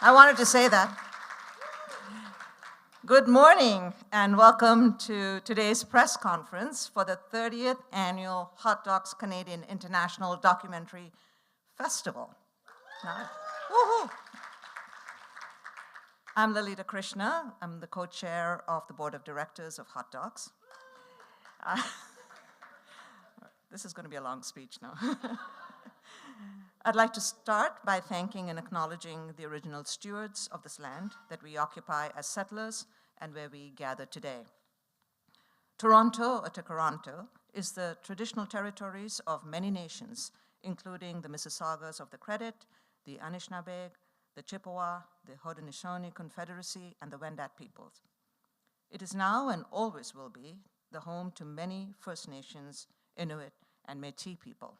I wanted to say that. Good morning and welcome to today's press conference for the 30th Annual Hot Docs Canadian International Documentary Festival. Woohoo! I'm Lalita Krishna. I'm the co-chair of the Board of Directors of Hot Docs. This is going to be a long speech now. I'd like to start by thanking and acknowledging the original stewards of this land that we occupy as settlers and where we gather today. Toronto, or Toronto, is the traditional territories of many nations, including the Mississaugas of the Credit, the Anishinaabe, the Chippewa, the Haudenosaunee Confederacy, and the Wendat peoples. It is now and always will be the home to many First Nations, Inuit, and Métis people.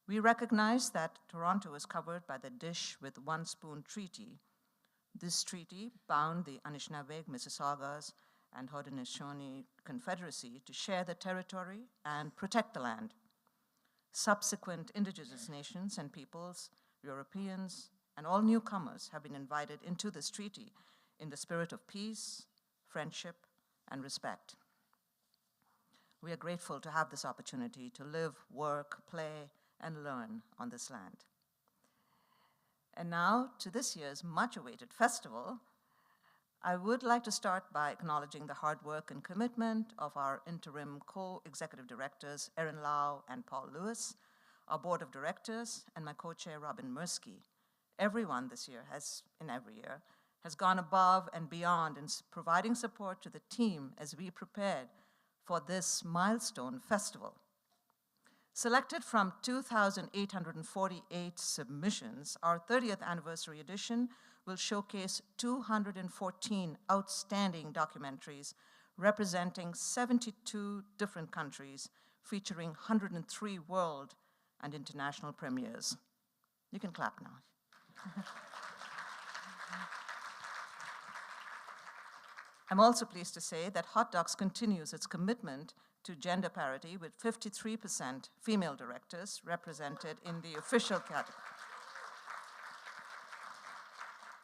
We recognize that Toronto is covered by the Dish with One Spoon Treaty. This treaty bound the Anishinaabe, Mississaugas, and Haudenosaunee Confederacy to share the territory and protect the land. Subsequent indigenous nations and peoples, Europeans, and all newcomers have been invited into this treaty in the spirit of peace, friendship, and respect. We are grateful to have this opportunity to live, work, play, and learn on this land. And now to this year's much-awaited festival. I would like to start by acknowledging the hard work and commitment of our interim co-executive directors, Erin Lau and Paul Lewis, our board of directors, and my co-chair, Robin Mirsky. Everyone this year every year, has gone above and beyond in providing support to the team as we prepared for this milestone festival. Selected from 2,848 submissions, our 30th anniversary edition will showcase 214 outstanding documentaries representing 72 different countries, featuring 103 world and international premieres. You can clap now. I'm also pleased to say that Hot Docs continues its commitment to gender parity with 53% female directors represented in the official category,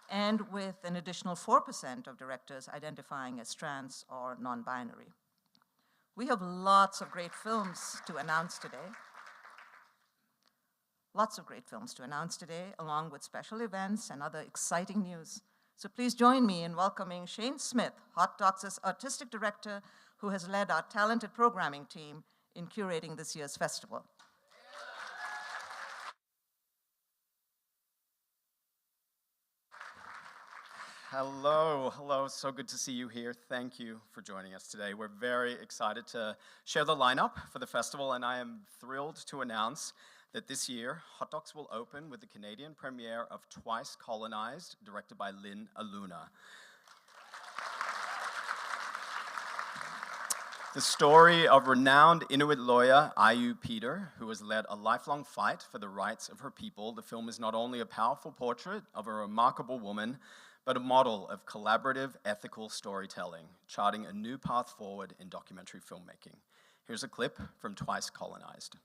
and with an additional 4% of directors identifying as trans or non-binary. We have lots of great films to announce today. Along with special events and other exciting news. So please join me in welcoming Shane Smith, Hot Docs' artistic director, who has led our talented programming team in curating this year's festival. Hello, so good to see you here. Thank you for joining us today. We're very excited to share the lineup for the festival, and I am thrilled to announce that this year, Hot Docs will open with the Canadian premiere of Twice Colonized, directed by Lynn Aluna. The story of renowned Inuit lawyer Ayu Peter, who has led a lifelong fight for the rights of her people. The film is not only a powerful portrait of a remarkable woman, but a model of collaborative, ethical storytelling, charting a new path forward in documentary filmmaking. Here's a clip from Twice Colonized.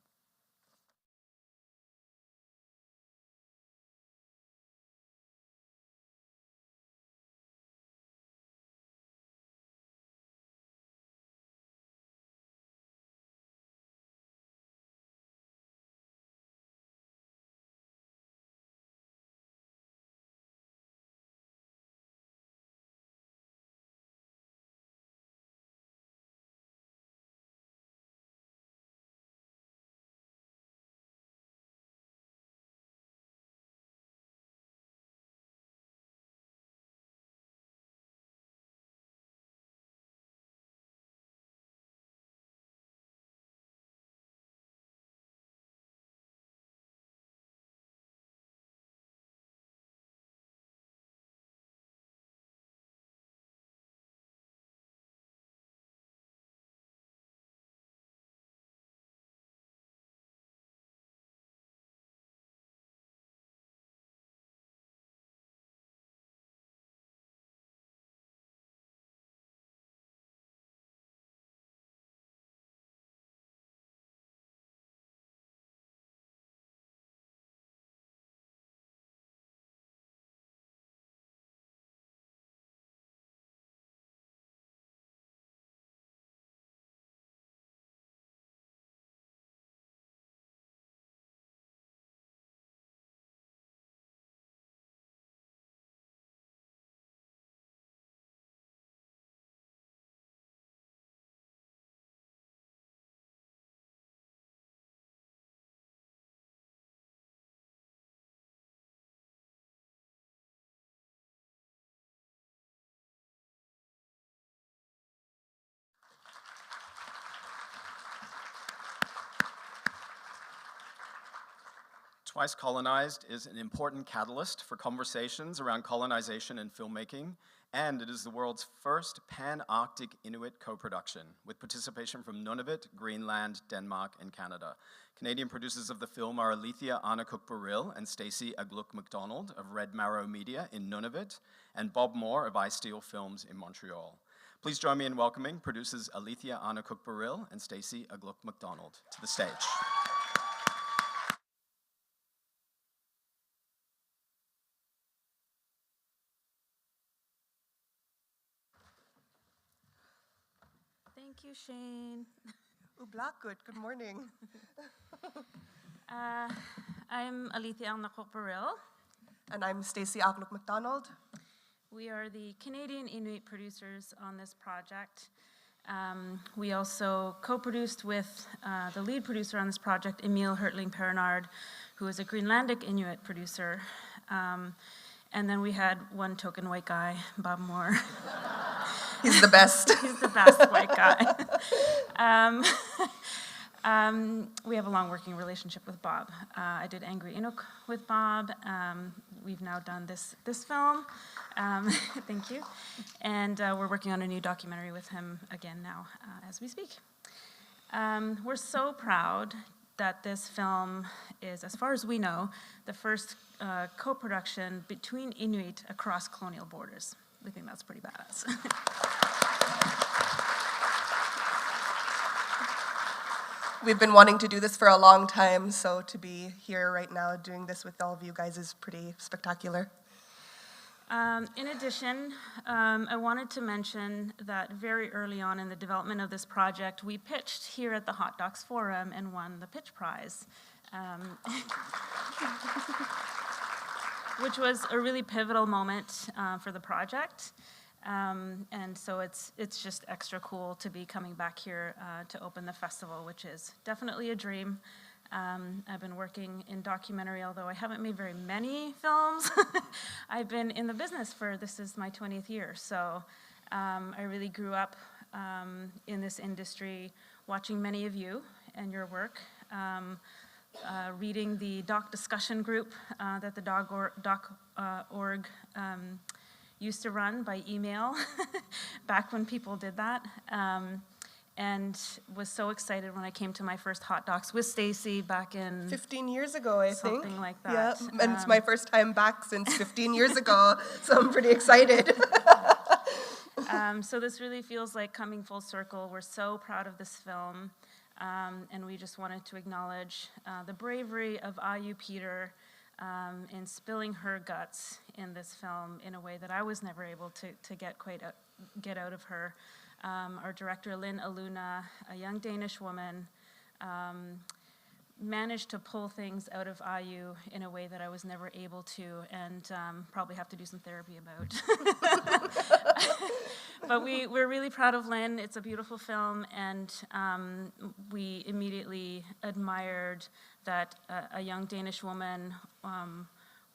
Twice Colonized is an important catalyst for conversations around colonization and filmmaking, and it is the world's first pan-Arctic Inuit co-production, with participation from Nunavut, Greenland, Denmark, and Canada. Canadian producers of the film are Alethea Anakuk-Baril and Stacey Agluk MacDonald of Red Marrow Media in Nunavut, and Bob Moore of iSteel Films in Montreal. Please join me in welcoming producers Alethea Anakuk-Baril and Stacey Agluk MacDonald to the stage. Thank you, Shane. Blackwood, good morning. I'm Alethea Anakuk-Baril. And I'm Stacey Agluk MacDonald. We are the Canadian Inuit producers on this project. We also co-produced with the lead producer on this project, Emil Hertling-Pernard, who is a Greenlandic Inuit producer. And then we had one token white guy, Bob Moore. He's the best. He's the best white guy. We have a long working relationship with Bob. I did Angry Inuk with Bob. We've now done this film. Thank you. And we're working on a new documentary with him again now as we speak. We're so proud that this film is, as far as we know, the first co-production between Inuit across colonial borders. We think that's pretty badass. We've been wanting to do this for a long time, so to be here right now doing this with all of you guys is pretty spectacular. In addition, I wanted to mention that very early on in the development of this project, we pitched here at the Hot Docs Forum and won the pitch prize, which was a really pivotal moment for the project. And so it's just extra cool to be coming back here to open the festival, which is definitely a dream. I've been working in documentary, although I haven't made very many films. I've been in the business this is my 20th year, so I really grew up in this industry, watching many of you and your work, reading the doc discussion group that the doc.org used to run by email back when people did that, and was so excited when I came to my first Hot Docs with Stacey back in 15 years ago, I think. Something like that. Yeah, and it's my first time back since 15 years ago, so I'm pretty excited. So this really feels like coming full circle. We're so proud of this film, and we just wanted to acknowledge the bravery of Ayu Peter in spilling her guts in this film in a way that I was never able to get out of her. Our director, Lynn Aluna, a young Danish woman, managed to pull things out of Ayu in a way that I was never able to, and probably have to do some therapy about. But we're really proud of Lynn. It's a beautiful film, and we immediately admired that a young Danish woman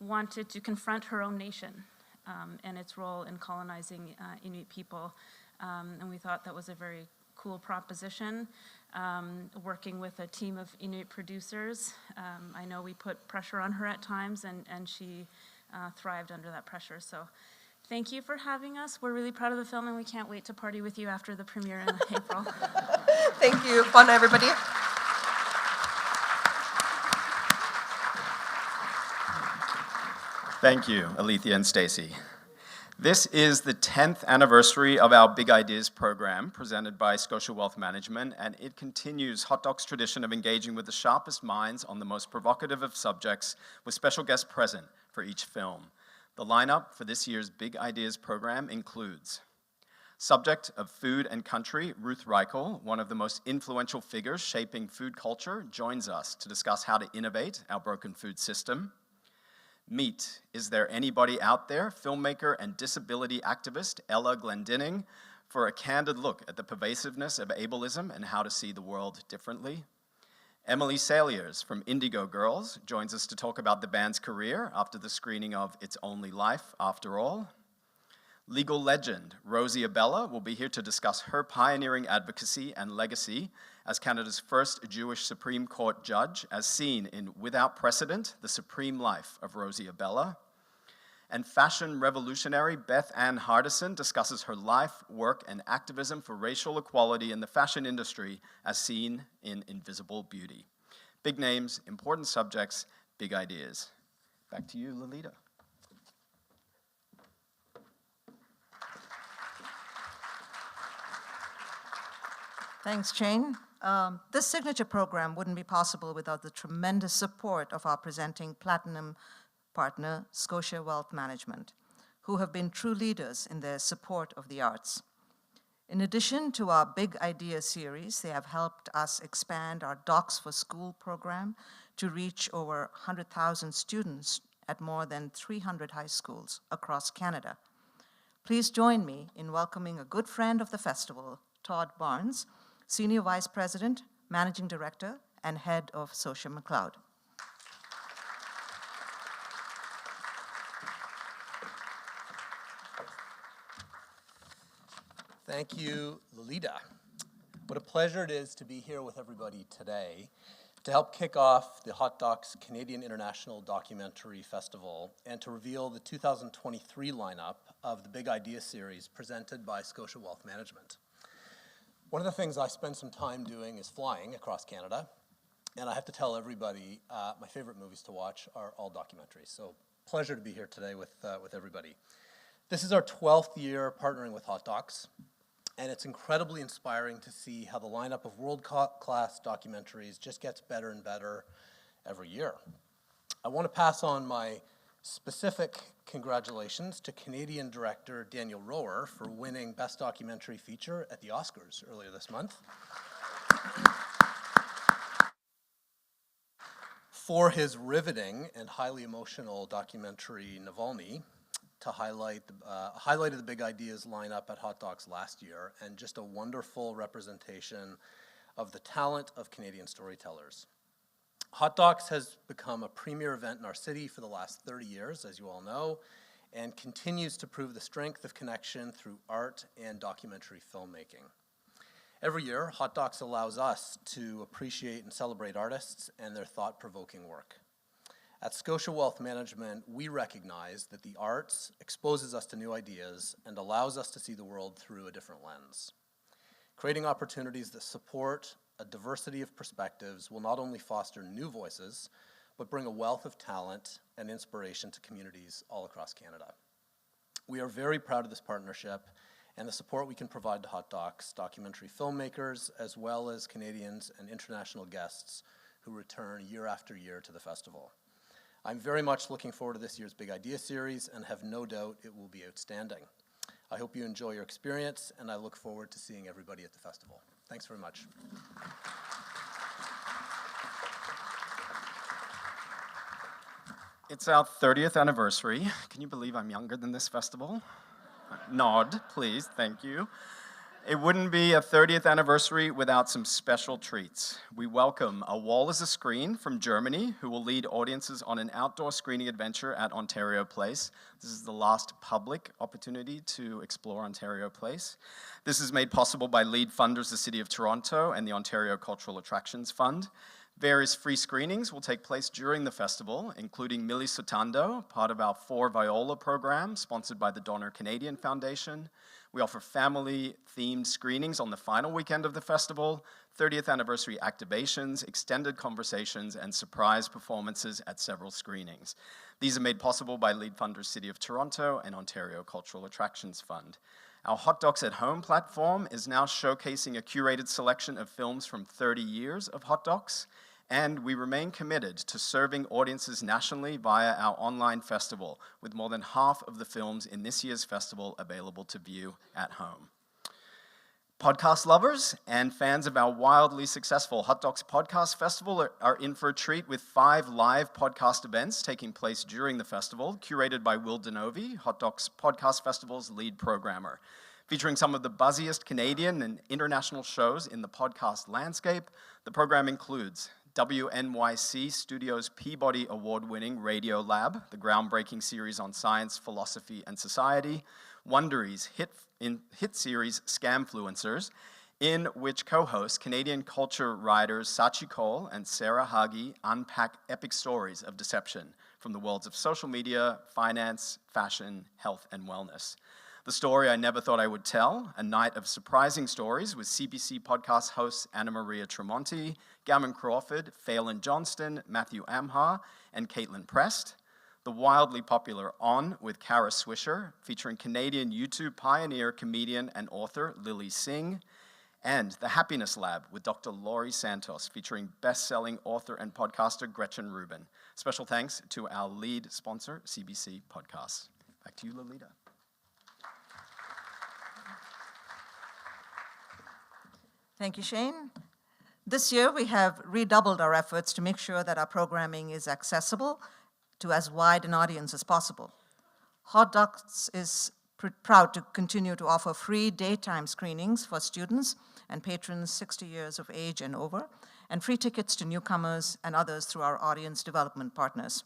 wanted to confront her own nation and its role in colonizing Inuit people. And we thought that was a very cool proposition. Working with a team of Inuit producers, I know we put pressure on her at times, and she thrived under that pressure. So thank you for having us. We're really proud of the film, and we can't wait to party with you after the premiere in April. Thank you. Fun, everybody. Thank you, Alethea and Stacey. This is the 10th anniversary of our Big Ideas program presented by Scotia Wealth Management, and it continues Hot Docs' tradition of engaging with the sharpest minds on the most provocative of subjects, with special guests present for each film. The lineup for this year's Big Ideas program includes subject of food and country, Ruth Reichel, one of the most influential figures shaping food culture, joins us to discuss how to innovate our broken food system. Meet, Is There Anybody Out There? Filmmaker and disability activist Ella Glendinning for a candid look at the pervasiveness of ableism and how to see the world differently. Emily Saliers from Indigo Girls joins us to talk about the band's career after the screening of It's Only Life After All. Legal legend Rosie Abella will be here to discuss her pioneering advocacy and legacy as Canada's first Jewish Supreme Court judge, as seen in Without Precedent, The Supreme Life of Rosie Abella. And fashion revolutionary Beth Ann Hardison discusses her life, work, and activism for racial equality in the fashion industry, as seen in Invisible Beauty. Big names, important subjects, big ideas. Back to you, Lolita. Thanks, Jane. This signature program wouldn't be possible without the tremendous support of our presenting platinum partner, Scotia Wealth Management, who have been true leaders in their support of the arts. In addition to our Big Idea series, they have helped us expand our Docs for School program to reach over 100,000 students at more than 300 high schools across Canada. Please join me in welcoming a good friend of the festival, Todd Barnes, Senior Vice President, Managing Director, and Head of Scotia McLeod. Thank you, Lolita. What a pleasure it is to be here with everybody today to help kick off the Hot Docs Canadian International Documentary Festival and to reveal the 2023 lineup of the Big Idea series presented by Scotia Wealth Management. One of the things I spend some time doing is flying across Canada, and I have to tell everybody my favorite movies to watch are all documentaries. So pleasure to be here today with everybody. This is our 12th year partnering with Hot Docs. And it's incredibly inspiring to see how the lineup of world-class documentaries just gets better and better every year. I want to pass on my specific congratulations to Canadian director Daniel Roher for winning Best Documentary Feature at the Oscars earlier this month. For his riveting and highly emotional documentary Navalny, to highlighted the Big Ideas lineup at Hot Docs last year, and just a wonderful representation of the talent of Canadian storytellers. Hot Docs has become a premier event in our city for the last 30 years, as you all know, and continues to prove the strength of connection through art and documentary filmmaking. Every year, Hot Docs allows us to appreciate and celebrate artists and their thought-provoking work. At Scotia Wealth Management, we recognize that the arts exposes us to new ideas and allows us to see the world through a different lens. Creating opportunities that support a diversity of perspectives will not only foster new voices, but bring a wealth of talent and inspiration to communities all across Canada. We are very proud of this partnership and the support we can provide to Hot Docs, documentary filmmakers, as well as Canadians and international guests who return year after year to the festival. I'm very much looking forward to this year's Big Idea series and have no doubt it will be outstanding. I hope you enjoy your experience, and I look forward to seeing everybody at the festival. Thanks very much. It's our 30th anniversary. Can you believe I'm younger than this festival? Nod, please, thank you. It wouldn't be a 30th anniversary without some special treats. We welcome A Wall is a Screen from Germany, who will lead audiences on an outdoor screening adventure at Ontario Place. This is the last public opportunity to explore Ontario Place. This is made possible by lead funders the City of Toronto and the Ontario Cultural Attractions Fund. Various free screenings will take place during the festival, including Millie Sotando, part of our 4 Viola program, sponsored by the Donner Canadian Foundation. We offer family-themed screenings on the final weekend of the festival, 30th anniversary activations, extended conversations, and surprise performances at several screenings. These are made possible by lead funders City of Toronto and Ontario Cultural Attractions Fund. Our Hot Docs at Home platform is now showcasing a curated selection of films from 30 years of Hot Docs, and we remain committed to serving audiences nationally via our online festival, with more than half of the films in this year's festival available to view at home. Podcast lovers and fans of our wildly successful Hot Docs Podcast Festival are in for a treat with 5 live podcast events taking place during the festival, curated by Will Denovi, Hot Docs Podcast Festival's lead programmer. Featuring some of the buzziest Canadian and international shows in the podcast landscape, the program includes WNYC Studios Peabody Award-winning Radio Lab, the groundbreaking series on science, philosophy, and society, Wondery's hit series Scamfluencers, in which co-hosts Canadian culture writers Sachi Cole and Sarah Hagi unpack epic stories of deception from the worlds of social media, finance, fashion, health, and wellness. The story I never thought I would tell, a night of surprising stories with CBC podcast hosts Anna Maria Tremonti, Gavin Crawford, Phelan Johnston, Matthew Amhar, and Caitlin Prest. The wildly popular On with Kara Swisher, featuring Canadian YouTube pioneer, comedian, and author Lily Singh, and The Happiness Lab with Dr. Laurie Santos, featuring best-selling author and podcaster Gretchen Rubin. Special thanks to our lead sponsor, CBC Podcasts. Back to you, Lolita. Thank you, Shane. This year, we have redoubled our efforts to make sure that our programming is accessible to as wide an audience as possible. Hot Docs is proud to continue to offer free daytime screenings for students and patrons 60 years of age and over, and free tickets to newcomers and others through our audience development partners.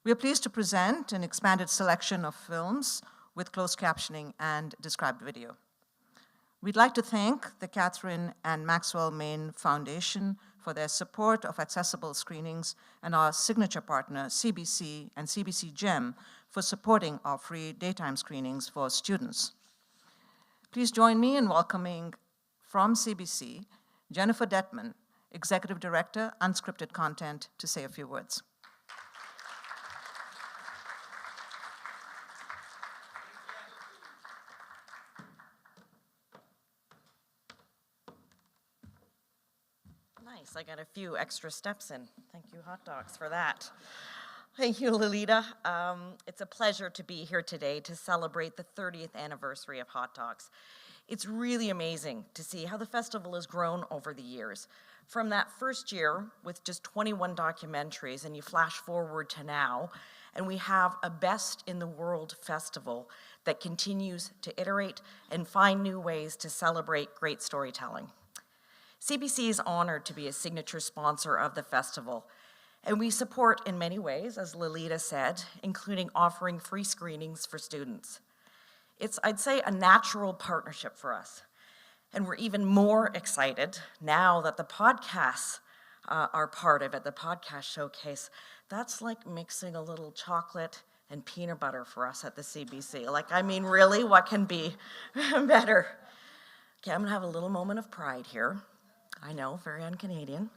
We are pleased to present an expanded selection of films with closed captioning and described video. We'd like to thank the Catherine and Maxwell Main Foundation for their support of accessible screenings, and our signature partner, CBC and CBC GEM, for supporting our free daytime screenings for students. Please join me in welcoming from CBC, Jennifer Detman, Executive Director, Unscripted Content, to say a few words. Nice, I got a few extra steps in. Thank you, Hot Dogs, for that. Thank you, Lolita. It's a pleasure to be here today to celebrate the 30th anniversary of Hot Dogs. It's really amazing to see how the festival has grown over the years. From that first year with just 21 documentaries, and you flash forward to now, and we have a best in the world festival that continues to iterate and find new ways to celebrate great storytelling. CBC is honored to be a signature sponsor of the festival, and we support in many ways, as Lolita said, including offering free screenings for students. It's, I'd say, a natural partnership for us, and we're even more excited now that the podcasts are part of it, the podcast showcase. That's like mixing a little chocolate and peanut butter for us at the CBC. Like, I mean, really, what can be better? Okay, I'm gonna have a little moment of pride here. I know, very un-Canadian,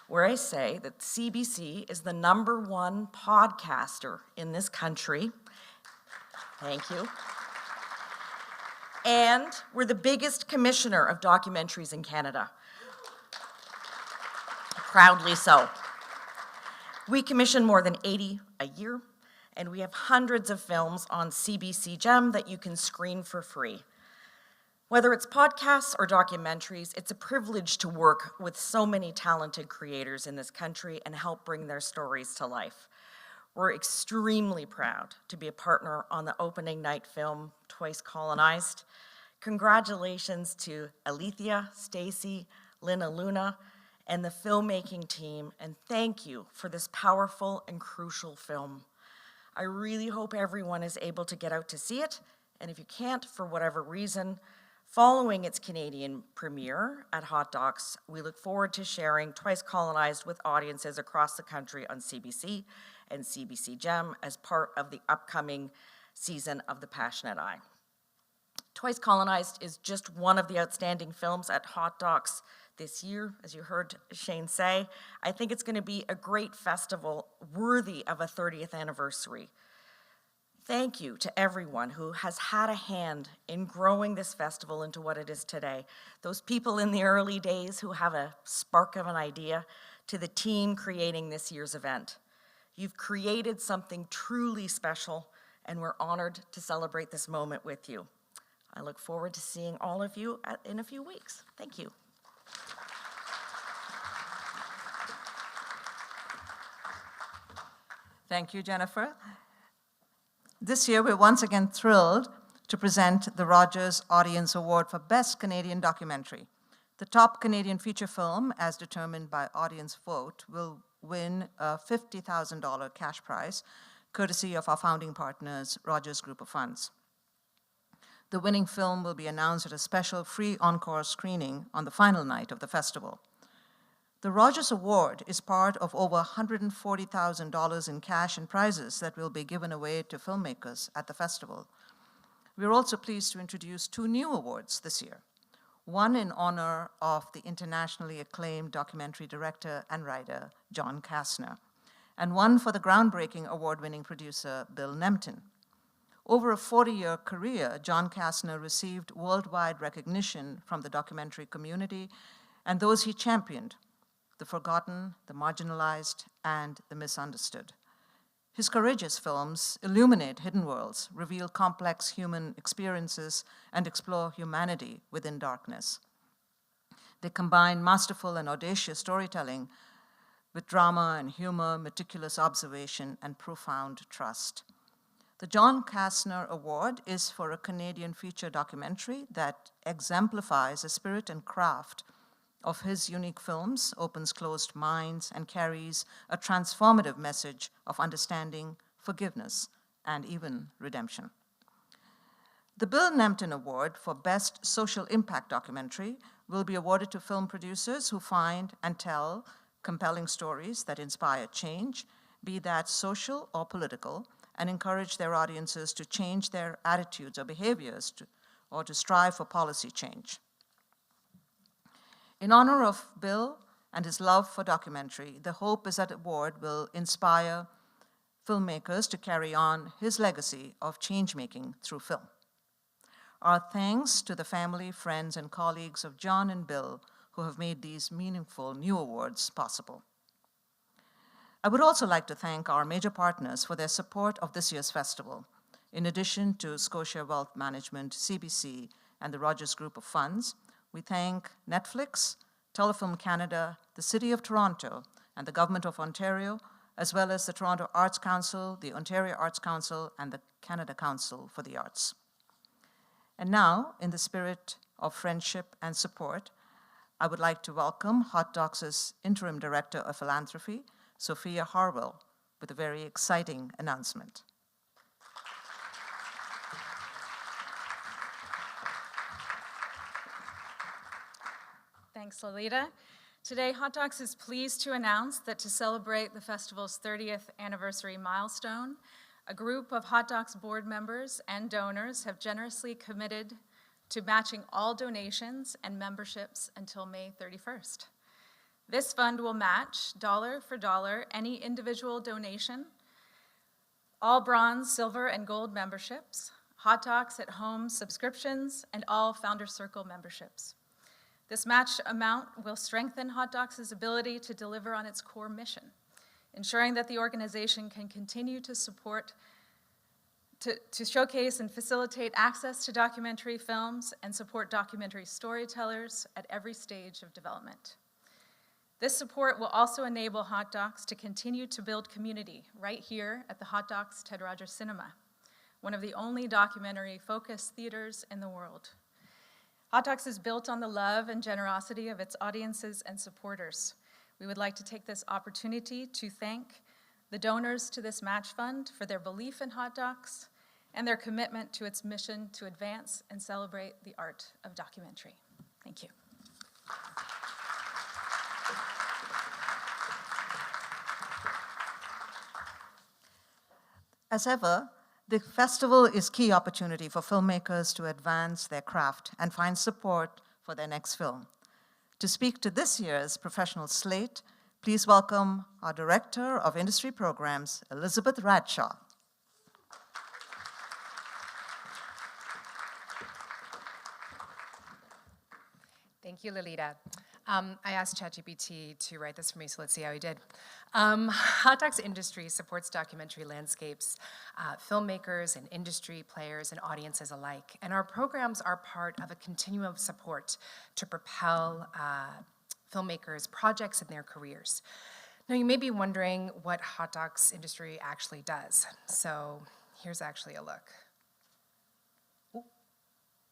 where I say that CBC is the #1 podcaster in this country. Thank you. And we're the biggest commissioner of documentaries in Canada. Proudly so. We commission more than 80 a year, and we have hundreds of films on CBC GEM that you can screen for free. Whether it's podcasts or documentaries, it's a privilege to work with so many talented creators in this country and help bring their stories to life. We're extremely proud to be a partner on the opening night film, Twice Colonized. Congratulations to Alethea, Stacy, Lina Luna, and the filmmaking team, and thank you for this powerful and crucial film. I really hope everyone is able to get out to see it, and if you can't, for whatever reason, following its Canadian premiere at Hot Docs, we look forward to sharing Twice Colonized with audiences across the country on CBC and CBC GEM as part of the upcoming season of The Passionate Eye. Twice Colonized is just one of the outstanding films at Hot Docs this year, as you heard Shane say. I think it's going to be a great festival worthy of a 30th anniversary. Thank you to everyone who has had a hand in growing this festival into what it is today. Those people in the early days who have a spark of an idea, to the team creating this year's event. You've created something truly special, and we're honored to celebrate this moment with you. I look forward to seeing all of you in a few weeks. Thank you. Thank you, Jennifer. This year, we're once again thrilled to present the Rogers Audience Award for Best Canadian Documentary The top Canadian feature film, as determined by audience vote, will win a $50,000 cash prize, courtesy of our founding partners, Rogers Group of Funds. The winning film will be announced at a special free encore screening on the final night of the festival. The Rogers Award is part of over $140,000 in cash and prizes that will be given away to filmmakers at the festival. We are also pleased to introduce 2 new awards this year. One in honor of the internationally acclaimed documentary director and writer, John Kastner, and one for the groundbreaking award-winning producer, Bill Nempton. Over a 40-year career, John Kastner received worldwide recognition from the documentary community and those he championed, the forgotten, the marginalized, and the misunderstood. His courageous films illuminate hidden worlds, reveal complex human experiences, and explore humanity within darkness. They combine masterful and audacious storytelling with drama and humor, meticulous observation, and profound trust. The John Kastner Award is for a Canadian feature documentary that exemplifies the spirit and craft of his unique films, opens closed minds, and carries a transformative message of understanding, forgiveness, and even redemption. The Bill Nempton Award for Best Social Impact Documentary will be awarded to film producers who find and tell compelling stories that inspire change, be that social or political, and encourage their audiences to change their attitudes or behaviors or to strive for policy change. In honor of Bill and his love for documentary, the hope is that the award will inspire filmmakers to carry on his legacy of change-making through film. Our thanks to the family, friends, and colleagues of John and Bill who have made these meaningful new awards possible. I would also like to thank our major partners for their support of this year's festival. In addition to Scotia Wealth Management, CBC, and the Rogers Group of Funds, we thank Netflix, Telefilm Canada, the City of Toronto, and the Government of Ontario, as well as the Toronto Arts Council, the Ontario Arts Council, and the Canada Council for the Arts. And now, in the spirit of friendship and support, I would like to welcome Hot Docs' Interim Director of Philanthropy, Sophia Harwell, with a very exciting announcement. Thanks, Lolita. Today, Hot Docs is pleased to announce that to celebrate the festival's 30th anniversary milestone, a group of Hot Docs board members and donors have generously committed to matching all donations and memberships until May 31st. This fund will match dollar for dollar any individual donation, all bronze, silver, and gold memberships, Hot Docs at Home subscriptions, and all Founder Circle memberships. This matched amount will strengthen Hot Docs' ability to deliver on its core mission, ensuring that the organization can continue to support, to showcase and facilitate access to documentary films and support documentary storytellers at every stage of development. This support will also enable Hot Docs to continue to build community right here at the Hot Docs Ted Rogers Cinema, one of the only documentary-focused theaters in the world. Hot Docs is built on the love and generosity of its audiences and supporters. We would like to take this opportunity to thank the donors to this match fund for their belief in Hot Docs and their commitment to its mission to advance and celebrate the art of documentary. Thank you. As ever, the festival is a key opportunity for filmmakers to advance their craft and find support for their next film. To speak to this year's professional slate, please welcome our Director of Industry Programs, Elizabeth Radshaw. Thank you, Lolita. I asked ChatGPT to write this for me, so let's see how he did. Hot Docs Industry supports documentary landscapes, filmmakers and industry players and audiences alike. And our programs are part of a continuum of support to propel filmmakers' projects and their careers. Now, you may be wondering what Hot Docs Industry actually does. So here's actually a look. Ooh,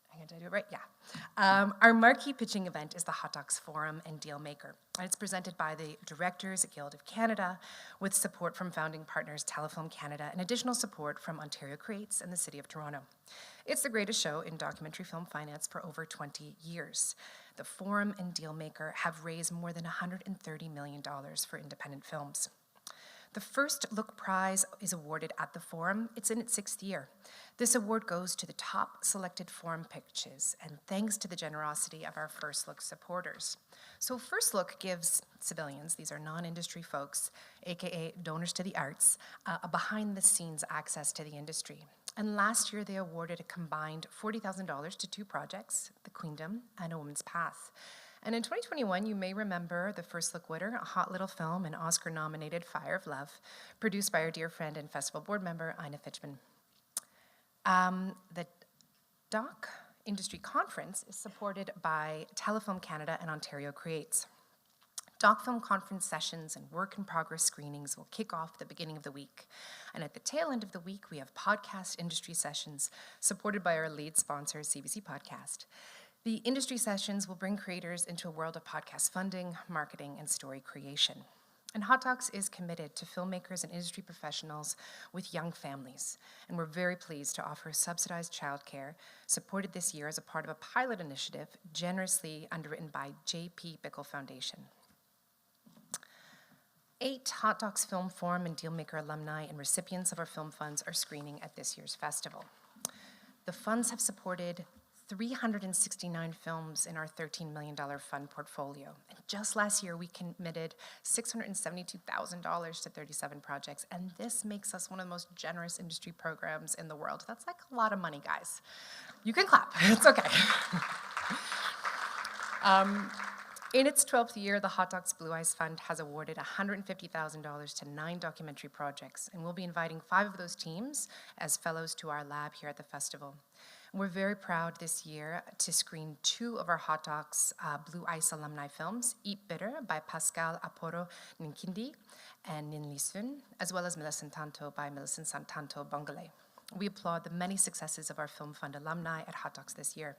hang Did I do it right? Yeah. Our marquee pitching event is the Hot Docs Forum and Dealmaker, and it's presented by the Directors Guild of Canada with support from founding partners Telefilm Canada and additional support from Ontario Creates and the City of Toronto. It's the greatest show in documentary film finance for over 20 years. The Forum and Dealmaker have raised more than $130 million for independent films. The First Look Prize is awarded at the Forum. It's in its 6th year. This award goes to the top selected Forum pitches, and thanks to the generosity of our First Look supporters. So First Look gives civilians, these are non-industry folks, AKA donors to the arts, a behind-the-scenes access to the industry. And last year, they awarded a combined $40,000 to 2 projects, The Queendom and A Woman's Path. And in 2021, you may remember the First Look winner, a hot little film, an Oscar-nominated Fire of Love, produced by our dear friend and festival board member, Ina Fitchman. The Doc Industry Conference is supported by Telefilm Canada and Ontario Creates. Doc Film Conference sessions and work-in-progress screenings will kick off the beginning of the week. And at the tail end of the week, we have podcast industry sessions supported by our lead sponsor, CBC Podcast. The industry sessions will bring creators into a world of podcast funding, marketing, and story creation. And Hot Docs is committed to filmmakers and industry professionals with young families. And we're very pleased to offer subsidized childcare, supported this year as a part of a pilot initiative generously underwritten by J.P. Bickle Foundation. 8 Hot Docs Film Forum and Dealmaker alumni and recipients of our film funds are screening at this year's festival. The funds have supported 369 films in our $13 million fund portfolio. And just last year, we committed $672,000 to 37 projects, and this makes us one of the most generous industry programs in the world. That's like a lot of money, guys. You can clap, it's okay. In its 12th year, the Hot Docs Blue Eyes Fund has awarded $150,000 to 9 documentary projects, and we'll be inviting 5 of those teams as fellows to our lab here at the festival. We're very proud this year to screen 2 of our Hot Docs Blue Ice alumni films, Eat Bitter by Pascal Aporo Nkindi and Ninli Sun, as well as Millicent Tanto by Millicent Santanto Bongale. We applaud the many successes of our Film Fund alumni at Hot Docs this year.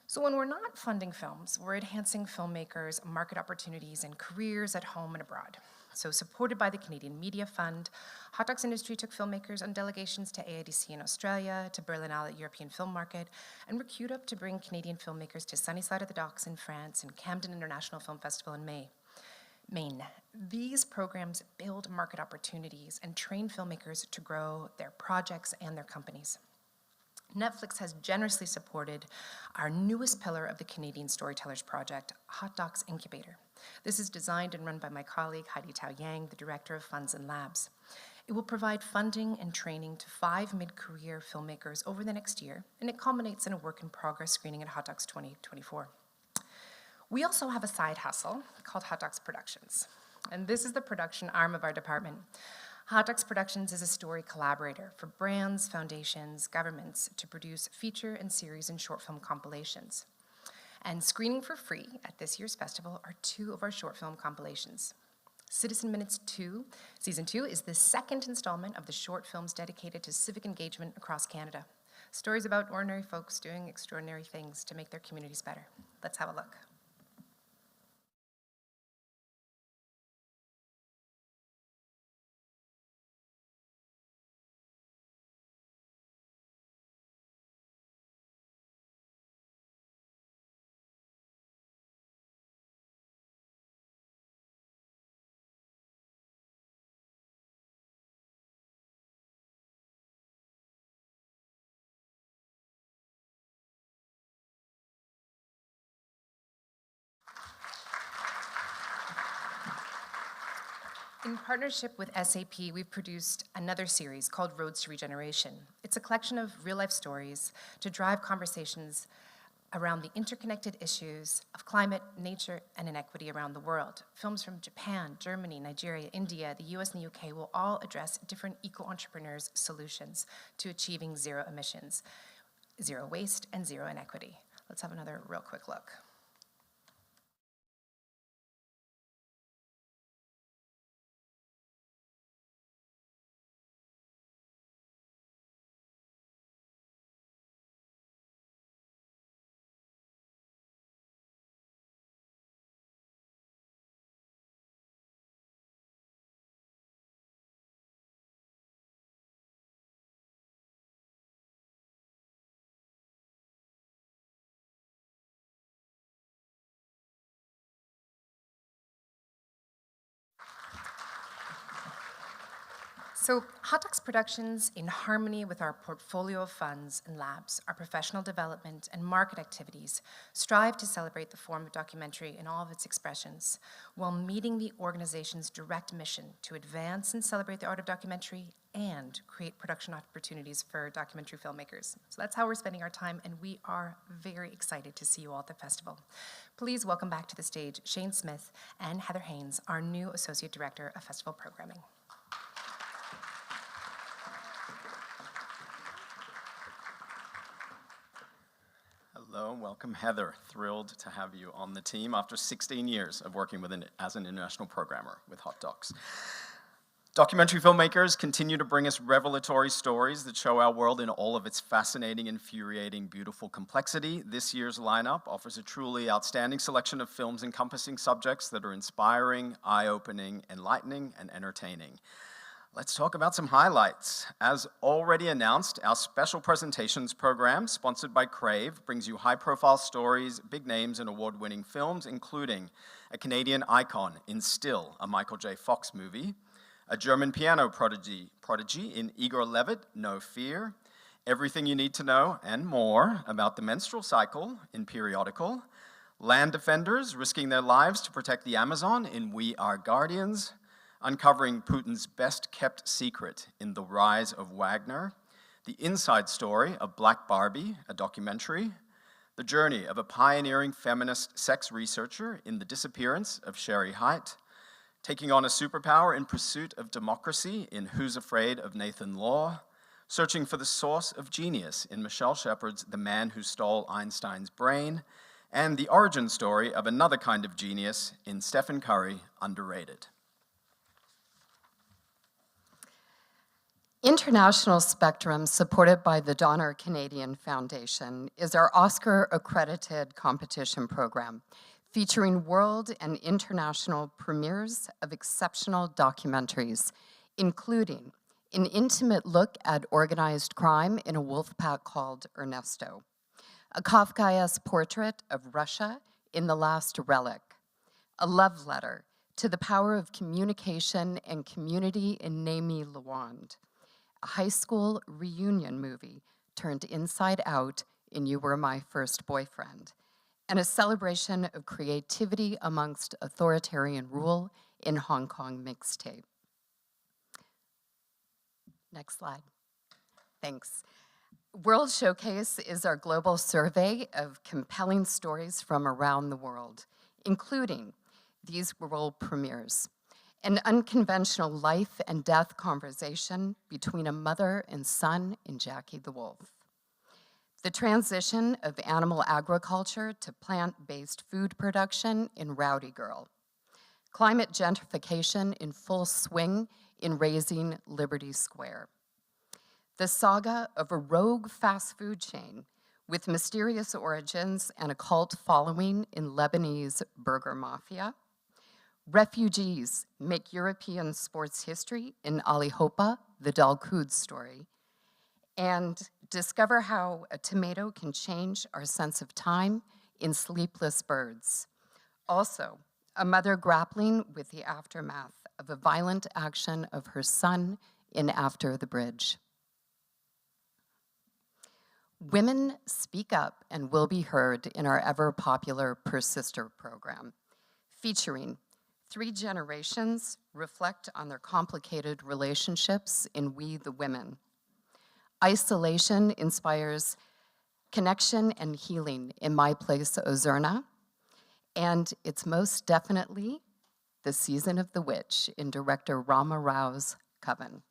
So when we're not funding films, we're enhancing filmmakers' market opportunities and careers at home and abroad. So supported by the Canadian Media Fund, Hot Docs Industry took filmmakers on delegations to AIDC in Australia, to Berlinale at European Film Market, and we're queued up to bring Canadian filmmakers to Sunnyside of the Docks in France and Camden International Film Festival in Maine. These programs build market opportunities and train filmmakers to grow their projects and their companies. Netflix has generously supported our newest pillar of the Canadian Storytellers Project, Hot Docs Incubator. This is designed and run by my colleague Heidi Tao Yang, the Director of Funds and Labs. It will provide funding and training to 5 mid-career filmmakers over the next year, and it culminates in a work-in-progress screening at Hot Docs 2024. We also have a side hustle called Hot Docs Productions, and this is the production arm of our department. Hot Docs Productions is a story collaborator for brands, foundations, governments to produce feature and series and short film compilations. And screening for free at this year's festival are 2 of our short film compilations. Citizen Minutes 2, Season 2, is the 2nd installment of the short films dedicated to civic engagement across Canada. Stories about ordinary folks doing extraordinary things to make their communities better. Let's have a look. In partnership with SAP, we've produced another series called Roads to Regeneration. It's a collection of real-life stories to drive conversations around the interconnected issues of climate, nature, and inequity around the world. Films from Japan, Germany, Nigeria, India, the US, and the UK will all address different eco-entrepreneurs' solutions to achieving zero emissions, zero waste, and zero inequity. Let's have another real quick look. So Hot Docs Productions, in harmony with our portfolio of funds and labs, our professional development and market activities, strive to celebrate the form of documentary in all of its expressions, while meeting the organization's direct mission to advance and celebrate the art of documentary and create production opportunities for documentary filmmakers. So that's how we're spending our time, and we are very excited to see you all at the festival. Please welcome back to the stage Shane Smith and Heather Haynes, our new Associate Director of Festival Programming. Hello and welcome, Heather. Thrilled to have you on the team after 16 years of working as an international programmer with Hot Docs. Documentary filmmakers continue to bring us revelatory stories that show our world in all of its fascinating, infuriating, beautiful complexity. This year's lineup offers a truly outstanding selection of films encompassing subjects that are inspiring, eye-opening, enlightening, and entertaining. Let's talk about some highlights. As already announced, our special presentations program, sponsored by Crave, brings you high-profile stories, big names, and award-winning films, including a Canadian icon in Still, a Michael J. Fox movie, a German piano prodigy in Igor Levit, No Fear, everything you need to know and more about the menstrual cycle in Periodical, land defenders risking their lives to protect the Amazon in We Are Guardians, uncovering Putin's best-kept secret in The Rise of Wagner, the inside story of Black Barbie, a documentary, the journey of a pioneering feminist sex researcher in The Disappearance of Sherry Height, taking on a superpower in pursuit of democracy in Who's Afraid of Nathan Law, searching for the source of genius in Michelle Shepard's The Man Who Stole Einstein's Brain, and the origin story of another kind of genius in Stephen Curry, Underrated. International Spectrum, supported by the Donner Canadian Foundation, is our Oscar-accredited competition program featuring world and international premieres of exceptional documentaries, including an intimate look at organized crime in a wolf pack called Ernesto, a Kafkaesque portrait of Russia in The Last Relic, a love letter to the power of communication and community in Nami Lawand, a high school reunion movie turned inside out in You Were My First Boyfriend, and a celebration of creativity amongst authoritarian rule in Hong Kong Mixtape. Next slide. Thanks. World Showcase is our global survey of compelling stories from around the world, including these world premieres: an unconventional life and death conversation between a mother and son in Jackie the Wolf, the transition of animal agriculture to plant-based food production in Rowdy Girl, climate gentrification in full swing in Raising Liberty Square, the saga of a rogue fast food chain with mysterious origins and a cult following in Lebanese burger mafia, refugees make European sports history in Ali Hopa, the Dalkood story, and discover how a tomato can change our sense of time in Sleepless Birds. Also, a mother grappling with the aftermath of a violent action of her son in After the Bridge. Women speak up and will be heard in our ever-popular Persister program, featuring 3 generations reflect on their complicated relationships in We the Women. Isolation inspires connection and healing in My Place Ozerna, and it's most definitely the season of the witch in director Rama Rao's Coven.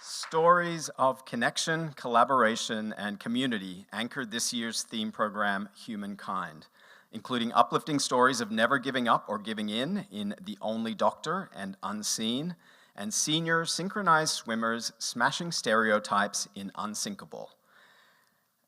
Stories of connection, collaboration, and community anchored this year's theme program, Humankind, including uplifting stories of never giving up or giving in The Only Doctor and Unseen, and senior synchronized swimmers smashing stereotypes in Unsinkable.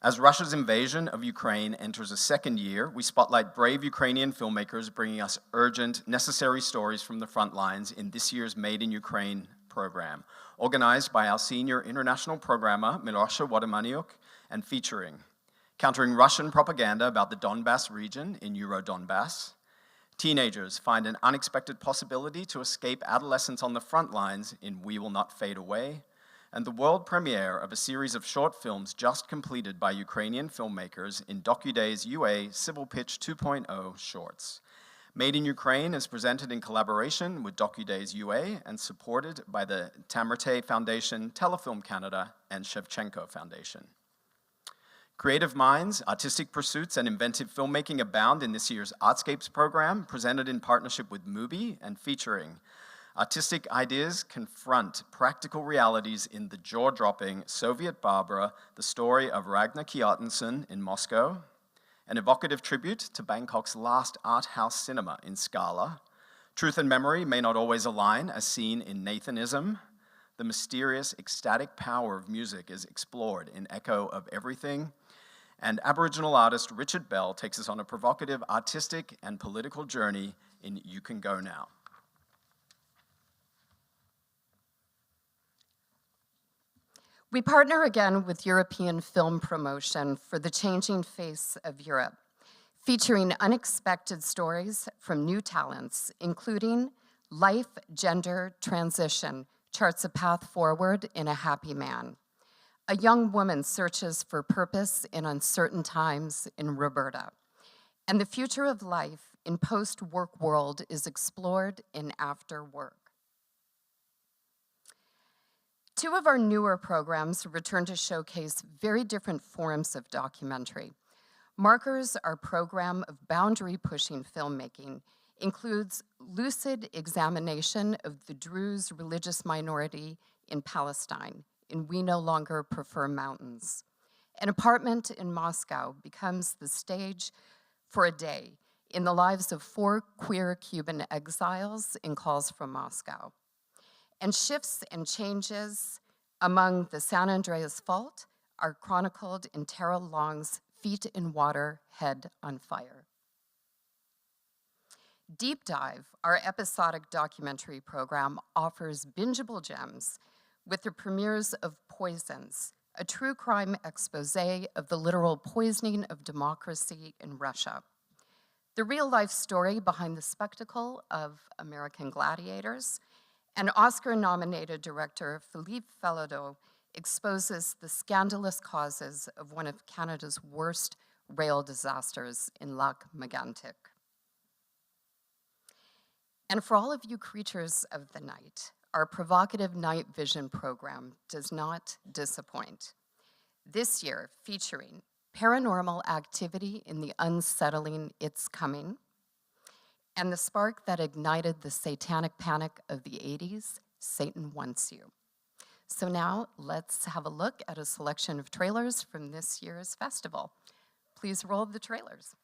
As Russia's invasion of Ukraine enters a second year, we spotlight brave Ukrainian filmmakers bringing us urgent, necessary stories from the front lines in this year's Made in Ukraine program, organized by our senior international programmer, Milosha Wadamaniuk, and featuring countering Russian propaganda about the Donbass region in Euro Donbass, Teenagers find an unexpected possibility to escape adolescence on the front lines in We Will Not Fade Away, and the world premiere of a series of short films just completed by Ukrainian filmmakers in DocuDay's UA Civil Pitch 2.0 shorts. Made in Ukraine is presented in collaboration with DocuDay's UA and supported by the Tamarte Foundation, Telefilm Canada, and Shevchenko Foundation. Creative minds, artistic pursuits, and inventive filmmaking abound in this year's Artscapes program, presented in partnership with MUBI and featuring artistic ideas confront practical realities in the jaw-dropping Soviet Barbara, the story of Ragnar Kjartansson in Moscow, an evocative tribute to Bangkok's last art house cinema in Scala. Truth and memory may not always align, as seen in Nathanism. The mysterious, ecstatic power of music is explored in Echo of Everything. And Aboriginal artist Richard Bell takes us on a provocative artistic and political journey in You Can Go Now. We partner again with European Film Promotion for the Changing Face of Europe, featuring unexpected stories from new talents, including Life, Gender, Transition, charts a path forward in a happy man. A young woman searches for purpose in uncertain times in Roberta. And the future of life in post-work world is explored in After Work. Two of our newer programs return to showcase very different forms of documentary. Markers, our program of boundary-pushing filmmaking, includes lucid examination of the Druze religious minority in Palestine, in We No Longer Prefer Mountains. An apartment in Moscow becomes the stage for a day in the lives of 4 queer Cuban exiles in Calls from Moscow. And shifts and changes among the San Andreas Fault are chronicled in Tara Long's Feet in Water, Head on Fire. Deep Dive, our episodic documentary program, offers bingeable gems with the premieres of Poisons, a true crime expose of the literal poisoning of democracy in Russia. The real-life story behind the spectacle of American Gladiators, and Oscar-nominated director Philippe Falardeau exposes the scandalous causes of one of Canada's worst rail disasters in Lac Megantic. And for all of you creatures of the night, our provocative night vision program does not disappoint. This year, featuring paranormal activity in the unsettling It's Coming, and the spark that ignited the satanic panic of the 80s, Satan Wants You. So now let's have a look at a selection of trailers from this year's festival. Please roll the trailers.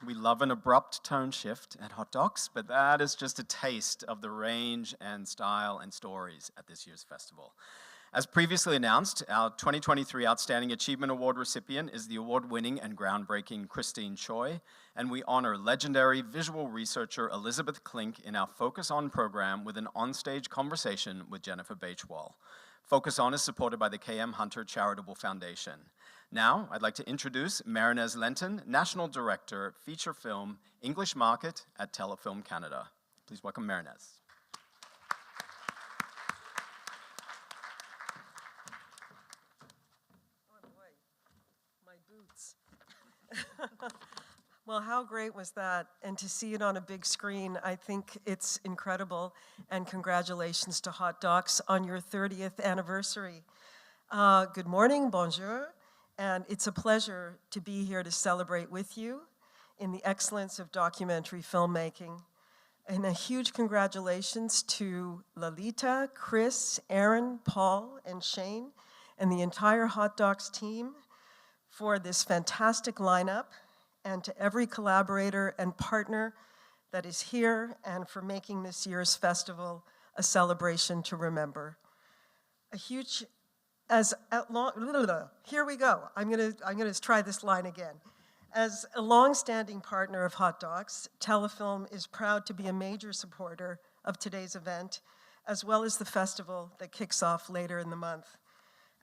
We love an abrupt tone shift at Hot Docs, but that is just a taste of the range and style and stories at this year's festival. As previously announced, our 2023 Outstanding Achievement Award recipient is the award-winning and groundbreaking Christine Choi, and we honor legendary visual researcher Elizabeth Klink in our Focus On program with an onstage conversation with Jennifer Bachwal. Focus On is supported by the K.M. Hunter Charitable Foundation. Now, I'd like to introduce Marinez Lenton, National Director, Feature Film, English Market at Telefilm Canada. Please welcome Marinez. Well, how great was that? And to see it on a big screen, I think it's incredible. And congratulations to Hot Docs on your 30th anniversary. Good morning, bonjour. And it's a pleasure to be here to celebrate with you in the excellence of documentary filmmaking. And a huge congratulations to Lolita, Chris, Aaron, Paul, and Shane, and the entire Hot Docs team for this fantastic lineup, and to every collaborator and partner that is here, and for making this year's festival a celebration to remember. A huge, here we go. I'm gonna try this line again. As a long-standing partner of Hot Docs, Telefilm is proud to be a major supporter of today's event, as well as the festival that kicks off later in the month.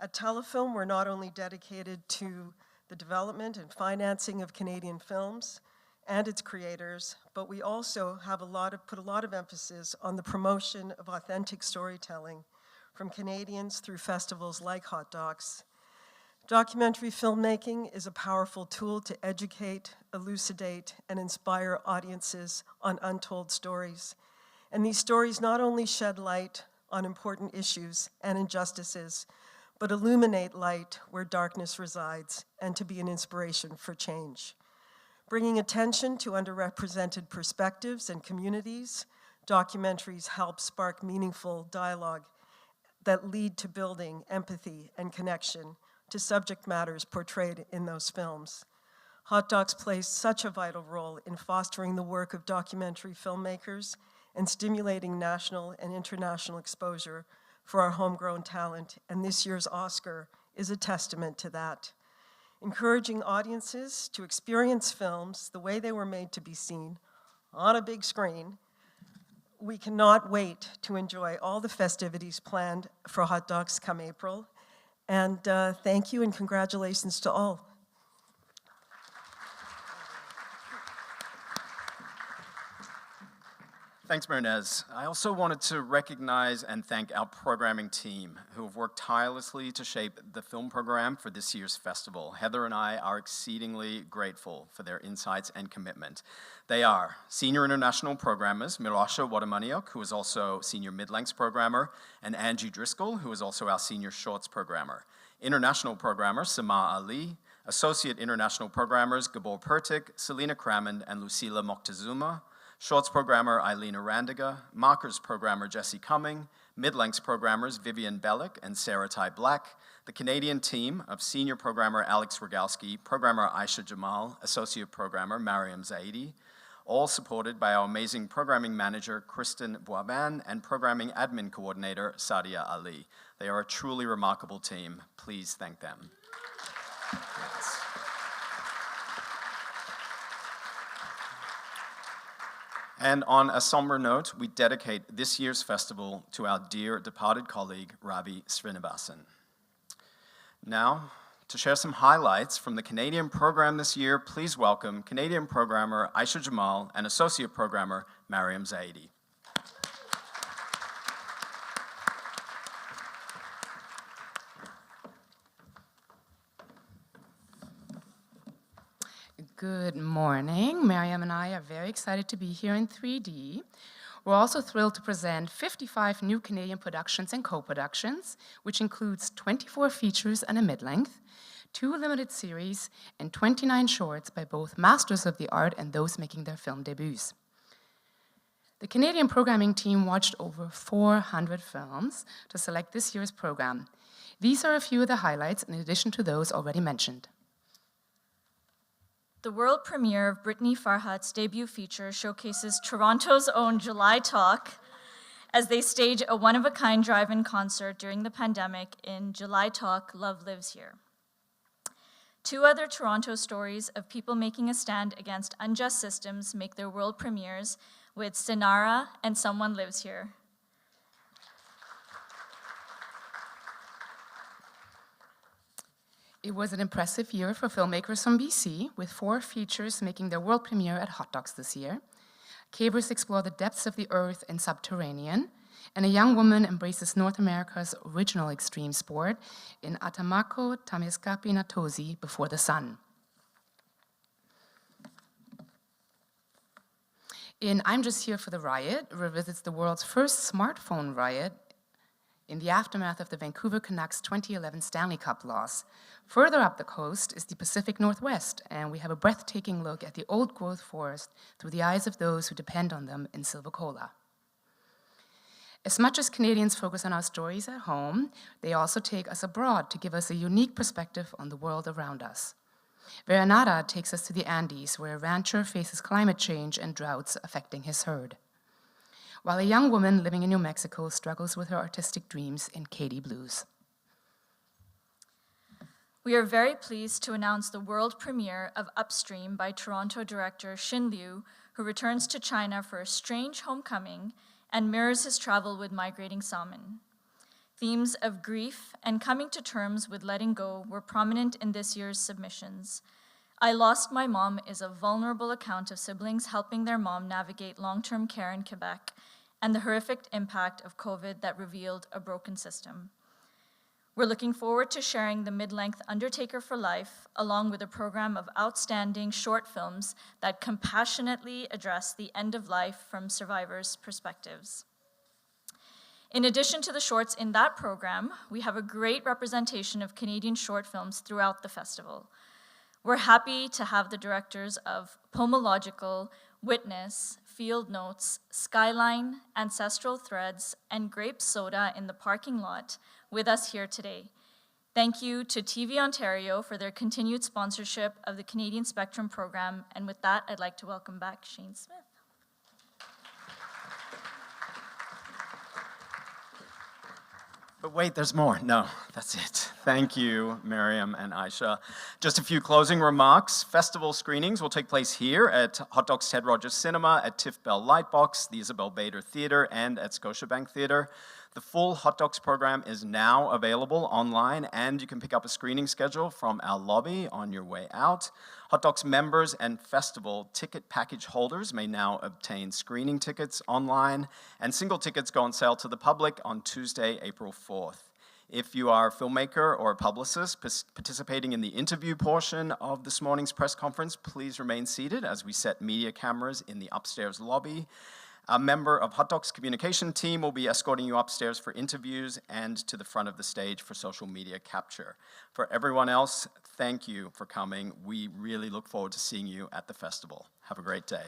At Telefilm, we're not only dedicated to the development and financing of Canadian films and its creators, but we also have put a lot of emphasis on the promotion of authentic storytelling from Canadians through festivals like Hot Docs. Documentary filmmaking is a powerful tool to educate, elucidate, and inspire audiences on untold stories. And these stories not only shed light on important issues and injustices, but illuminate light where darkness resides, and to be an inspiration for change. Bringing attention to underrepresented perspectives and communities, documentaries help spark meaningful dialogue that lead to building empathy and connection to subject matters portrayed in those films. Hot Docs plays such a vital role in fostering the work of documentary filmmakers and stimulating national and international exposure for our homegrown talent, and this year's Oscar is a testament to that. Encouraging audiences to experience films the way they were made to be seen on a big screen, we cannot wait to enjoy all the festivities planned for Hot Docs come April. And thank you and congratulations to all. Thanks, Marinez. I also wanted to recognize and thank our programming team who have worked tirelessly to shape the film program for this year's festival. Heather and I are exceedingly grateful for their insights and commitment. They are Senior International Programmers, Mirosha Wadamaniok, who is also Senior Mid-Lengths Programmer, and Angie Driscoll, who is also our Senior Shorts Programmer. International Programmer, Sama Ali, Associate International Programmers, Gabor Pertik, Selena Cramond, and Lucila Moctezuma, Shorts Programmer Eileen Arandiga, Markers Programmer Jesse Cumming, Mid-Lengths Programmers Vivian Bellick and Sarah Ty Black, the Canadian team of Senior Programmer Alex Rogalski, Programmer Aisha Jamal, Associate Programmer Mariam Zaidi, all supported by our amazing Programming Manager Kristen Boisban and Programming Admin Coordinator Sadia Ali. They are a truly remarkable team. Please thank them. Yes. And on a somber note, we dedicate this year's festival to our dear departed colleague, Ravi Srinivasan. Now, to share some highlights from the Canadian program this year, please welcome Canadian programmer Aisha Jamal and Associate Programmer Mariam Zaidi. Good morning. Mariam and I are very excited to be here in 3D. We're also thrilled to present 55 new Canadian productions and co-productions, which includes 24 features and a mid-length, 2 limited series, and 29 shorts by both masters of the art and those making their film debuts. The Canadian programming team watched over 400 films to select this year's program. These are a few of the highlights in addition to those already mentioned. The world premiere of Brittany Farhat's debut feature showcases Toronto's own July Talk as they stage a one-of-a-kind drive-in concert during the pandemic in July Talk, Love Lives Here. Two other Toronto stories of people making a stand against unjust systems make their world premieres with Sinara and Someone Lives Here. It was an impressive year for filmmakers from BC, with 4 features making their world premiere at Hot Docs this year. Cavers explore the depths of the earth and subterranean, and a young woman embraces North America's original extreme sport in Atamako Tameskapi Natozi, Before the Sun. In I'm Just Here for the Riot revisits the world's first smartphone riot in the aftermath of the Vancouver Canucks' 2011 Stanley Cup loss. Further up the coast is the Pacific Northwest, and we have a breathtaking look at the old-growth forest through the eyes of those who depend on them in Silvacola. As much as Canadians focus on our stories at home, they also take us abroad to give us a unique perspective on the world around us. Veranada takes us to the Andes, where a rancher faces climate change and droughts affecting his herd, while a young woman living in New Mexico struggles with her artistic dreams in Katy Blues. We are very pleased to announce the world premiere of Upstream by Toronto director Xin Liu, who returns to China for a strange homecoming and mirrors his travel with migrating salmon. Themes of grief and coming to terms with letting go were prominent in this year's submissions. I Lost My Mom is a vulnerable account of siblings helping their mom navigate long-term care in Quebec and the horrific impact of COVID that revealed a broken system. We're looking forward to sharing the mid-length Undertaker for Life, along with a program of outstanding short films that compassionately address the end of life from survivors' perspectives. In addition to the shorts in that program, we have a great representation of Canadian short films throughout the festival. We're happy to have the directors of Pomological, Witness, Field Notes, Skyline, Ancestral Threads, and Grape Soda in the parking lot with us here today. Thank you to TV Ontario for their continued sponsorship of the Canadian Spectrum program, and with that, I'd like to welcome back Shane Smith. But wait, there's more. No, that's it. Thank you, Miriam and Aisha. Just a few closing remarks. Festival screenings will take place here at Hot Docs Ted Rogers Cinema, at Tiff Bell Lightbox, the Isabel Bader Theatre, and at Scotiabank Theatre. The full Hot Docs program is now available online, and you can pick up a screening schedule from our lobby on your way out. Hot Docs members and festival ticket package holders may now obtain screening tickets online, and single tickets go on sale to the public on Tuesday, April 4th. If you are a filmmaker or a publicist participating in the interview portion of this morning's press conference, please remain seated as we set media cameras in the upstairs lobby. A member of Hot Docs' communication team will be escorting you upstairs for interviews and to the front of the stage for social media capture. For everyone else, thank you for coming. We really look forward to seeing you at the festival. Have a great day.